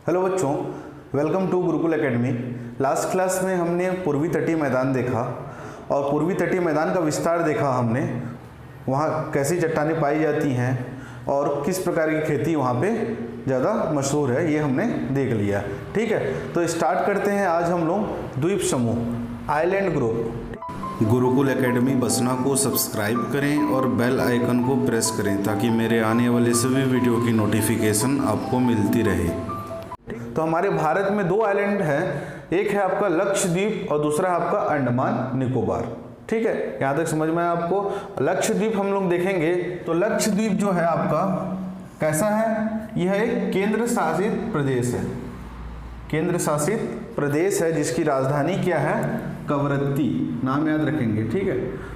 Hello बच्चों, welcome to Gurukul academy. Last class में हमने पूर्वी तटीय मैदान देखा और पूर्वी तटीय मैदान का विस्तार देखा हमने। वहाँ कैसी चट्टानें पाई जाती हैं और किस प्रकार की खेती वहाँ पे ज़्यादा मशहूर है, ये हमने देख लिया। ठीक है, तो स्टार्ट करते हैं। आज हम लोग द्वीप समूह, आइलैंड ग्रुप। गुरुकुल एकेडमी बसना को सब्सक्राइब करें और बेल आइकन को प्रेस करें ताकि मेरे आने वाले सभी वीडियो की नोटिफिकेशन आपको मिलती रहे। तो हमारे भारत में दो आइलैंड हैं, एक है आपका लक्षद्वीप और दूसरा है आपका अंडमान निकोबार। ठीक है, यहाँ तक समझ में आया आपको। लक्षद्वीप हम लोग देखेंगे तो लक्षद्वीप जो है आपका कैसा है, यह एक केंद्र शासित प्रदेश है। केंद्र शासित प्रदेश है जिसकी राजधानी क्या है, कवरत्ती। नाम याद रखेंगे। ठीक है,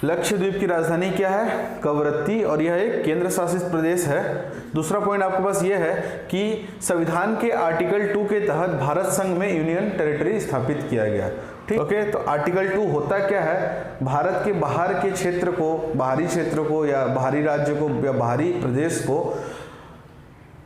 लक्षद्वीप की राजधानी क्या है, कवरत्ती, और यह एक केंद्र शासित प्रदेश है। दूसरा पॉइंट आपके पास यह है कि संविधान के आर्टिकल 2 के तहत भारत संघ में यूनियन टेरिटरी स्थापित किया गया। ठीक, ओके। तो आर्टिकल 2 होता क्या है, भारत के बाहर के क्षेत्र को, बाहरी क्षेत्र को या बाहरी राज्य को या बाहरी प्रदेश को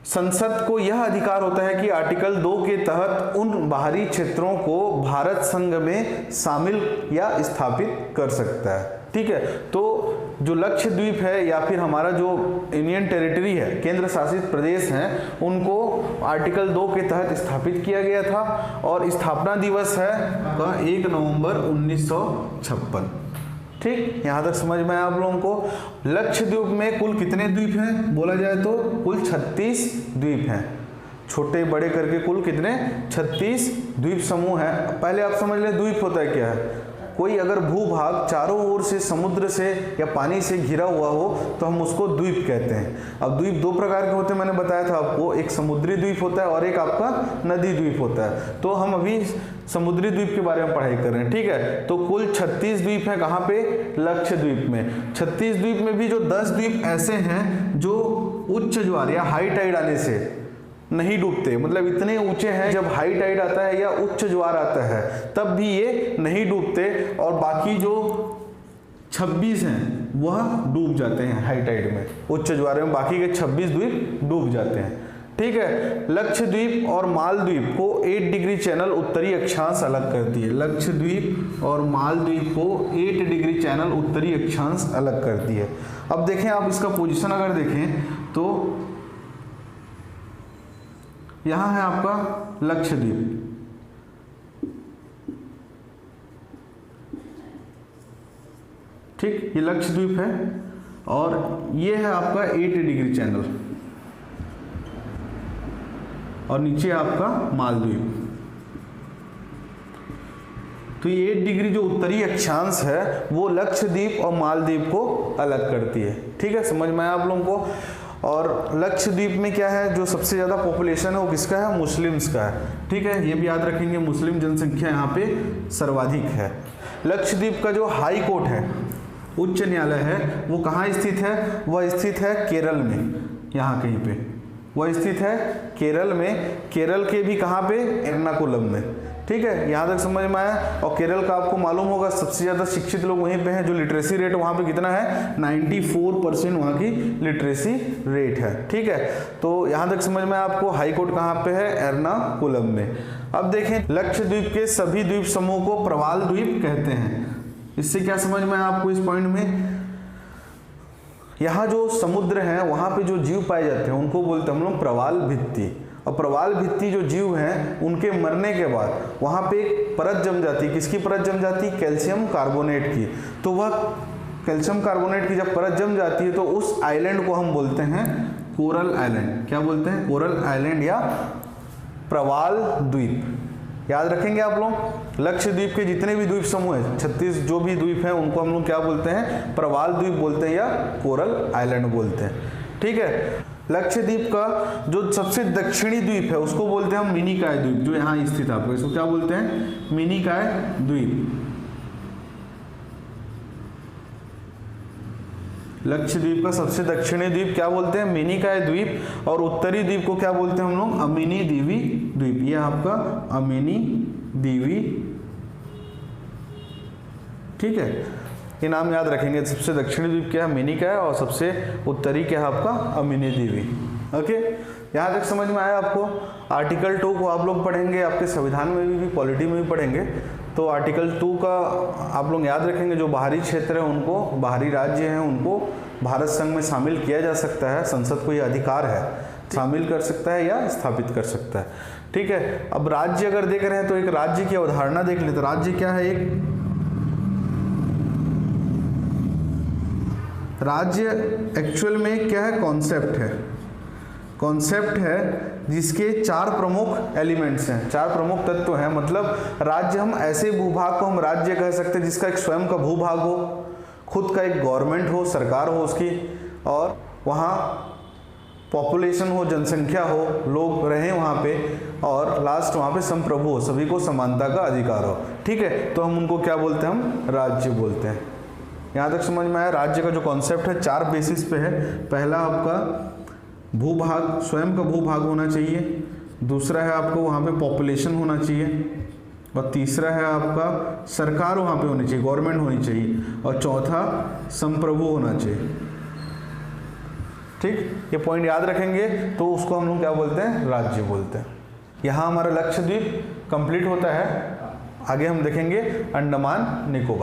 संसद को यह अधिकार होता है कि आर्टिकल 2 के तहत उन बाहरी क्षेत्रों को भारत संघ में शामिल या स्थापित कर सकता है। ठीक है, तो जो लक्षद्वीप है या फिर हमारा जो यूनियन टेरिटरी है, केंद्र शासित प्रदेश हैं, उनको आर्टिकल 2 के तहत स्थापित किया गया था और स्थापना दिवस है 1 नवंबर 1956। ठीक, यहाँ तक समझ में आया आप लोगों को। लक्षद्वीप में कुल कितने द्वीप हैं बोला जाए तो कुल 36 द्वीप हैं। छोटे बड़े करके कुल कितने 36 द्वीप समूह हैं। पहले आप समझ लें द्वीप होता है क्या है। कोई अगर भूभाग चारों ओर से समुद्र से या पानी से घिरा हुआ हो तो हम उसको द्वीप कहते हैं। अब द्वीप दो प्रकार के होते हैं, मैंने बताया था आपको, एक समुद्री द्वीप होता है और एक आपका नदी द्वीप होता है। तो हम अभी समुद्री द्वीप के बारे में पढ़ाई कर रहे हैं। ठीक है, तो कुल 36 द्वीप है। कहाँ पे, लक्षद्वीप में। 36 द्वीप में भी जो 10 द्वीप ऐसे हैं जो उच्च ज्वार या हाई टाइड आने से नहीं डूबते, मतलब इतने ऊंचे हैं जब हाई टाइड आता है या उच्च ज्वार आता है तब भी ये नहीं डूबते, और बाकी जो 26 हैं वह डूब जाते हैं हाई टाइड में, उच्च ज्वार में। बाकी के 26 द्वीप डूब जाते हैं। ठीक है, लक्षद्वीप और मालदीव को 8 डिग्री चैनल उत्तरी अक्षांश अलग करती है। लक्षद्वीप और मालदीव को 8 डिग्री चैनल उत्तरी अक्षांश अलग करती है। अब देखें आप इसका पोजीशन अगर देखें तो यहां है आपका लक्षद्वीप। ठीक, ये लक्षद्वीप है और ये है आपका 8 डिग्री चैनल और नीचे आपका मालदीव। तो ये 8 डिग्री जो उत्तरी अक्षांश है वो लक्षद्वीप और मालदीव को अलग करती है। ठीक है, समझ में आया आप लोगों को। और लक्षद्वीप में क्या है, जो सबसे ज़्यादा पॉपुलेशन है वो किसका है, मुस्लिम्स का है। ठीक है, ये भी याद रखेंगे, मुस्लिम जनसंख्या यहाँ पे सर्वाधिक है। लक्षद्वीप का जो हाई कोर्ट है, उच्च न्यायालय है, वो कहाँ स्थित है, वह स्थित है केरल में। यहाँ कहीं पे वह स्थित है केरल में। केरल के भी कहाँ पे, एर्नाकुलम में। ठीक है, यहाँ तक समझ में आया। और केरल का आपको मालूम होगा सबसे ज़्यादा शिक्षित लोग वहीं पे हैं। जो लिटरेसी रेट वहाँ पे कितना है, 94% वहाँ की लिटरेसी रेट है। ठीक है, तो यहाँ तक समझ में आपको हाई कोर्ट कहाँ पे है, एर्नाकुलम में। अब देखें, लक्षद्वीप के सभी द्वीप समूह को प्रवाल द्वीप कहते हैं। इससे क्या समझ में आया आपको इस पॉइंट में, यहाँ जो समुद्र है वहाँ पे जो जीव पाए जाते हैं उनको बोलते हैं हम लोग प्रवाल भित्ति। और प्रवाल भित्ति जो जीव हैं उनके मरने के बाद वहाँ पे एक परत जम जाती है। किसकी परत जम जाती है, कैल्शियम कार्बोनेट की। तो वह कैल्शियम कार्बोनेट की जब परत जम जाती है तो उस आइलैंड को हम बोलते हैं कोरल आइलैंड। क्या बोलते हैं, कोरल आइलैंड या प्रवाल द्वीप। याद रखेंगे आप लोग। लक्षद्वीप के जितने भी द्वीप समूह हैं, 36 जो भी द्वीप हैं, उनको हम लोग क्या बोलते हैं, प्रवाल द्वीप बोलते हैं या कोरल आइलैंड बोलते हैं। ठीक है, लक्षद्वीप का जो सबसे दक्षिणी द्वीप है उसको बोलते हैं हम मिनिकॉय द्वीप, जो यहाँ स्थित है। आपको इसको क्या बोलते हैं, मिनिकॉय द्वीप। लक्षद्वीप का सबसे दक्षिणी द्वीप क्या बोलते हैं, मिनिकॉय द्वीप। और उत्तरी द्वीप को क्या बोलते हैं हम लोग, अमीनी दीवी द्वीप। ये आपका अमीनी दीवी। ठीक है, ये नाम याद रखेंगे। सबसे दक्षिणी द्वीप क्या है, मिनिकॉय, और सबसे उत्तरी क्या है आपका, अमीनी दीवी। ओके, यहाँ तक समझ में आया आपको? आर्टिकल 2 को आप लोग पढ़ेंगे, आपके संविधान में भी पॉलिटी में भी पढ़ेंगे। तो आर्टिकल 2 का आप लोग याद रखेंगे, जो बाहरी क्षेत्र है उनको, बाहरी राज्य हैं उनको भारत संघ में शामिल किया जा सकता है, संसद को ये अधिकार है, शामिल कर सकता है या स्थापित कर सकता है। ठीक है, अब राज्य अगर देख रहे हैं तो एक राज्य की अवधारणा देख लेते। राज्य क्या है? एक राज्य एक्चुअल में क्या है? कॉन्सेप्ट है। कॉन्सेप्ट है जिसके 4 प्रमुख एलिमेंट्स हैं, 4 प्रमुख तत्व हैं। मतलब राज्य, हम ऐसे भूभाग को हम राज्य कह सकते हैं जिसका एक स्वयं का भूभाग हो, खुद का एक गवर्नमेंट हो, सरकार हो उसकी, और वहाँ पॉपुलेशन हो, जनसंख्या हो, लोग रहें वहाँ पे, और लास्ट वहाँ पे संप्रभु हो, सभी को समानता का अधिकार हो। ठीक है, तो हम उनको क्या बोलते हैं? हम राज्य बोलते हैं। यहाँ तक समझ में आया? राज्य का जो कॉन्सेप्ट है 4 बेसिस पे है। पहला आपका भूभाग, स्वयं का भूभाग होना चाहिए। दूसरा है आपको वहाँ पे पॉपुलेशन होना चाहिए, और तीसरा है आपका सरकार वहाँ पे होनी चाहिए, गवर्नमेंट होनी चाहिए, और चौथा संप्रभु होना चाहिए। ठीक, ये पॉइंट याद रखेंगे तो उसको हम लोग क्या बोलते हैं? राज्य बोलते हैं। यहाँ हमारा लक्षद्वीप कंप्लीट होता है। आगे हम देखेंगे अंडमान निकोबार।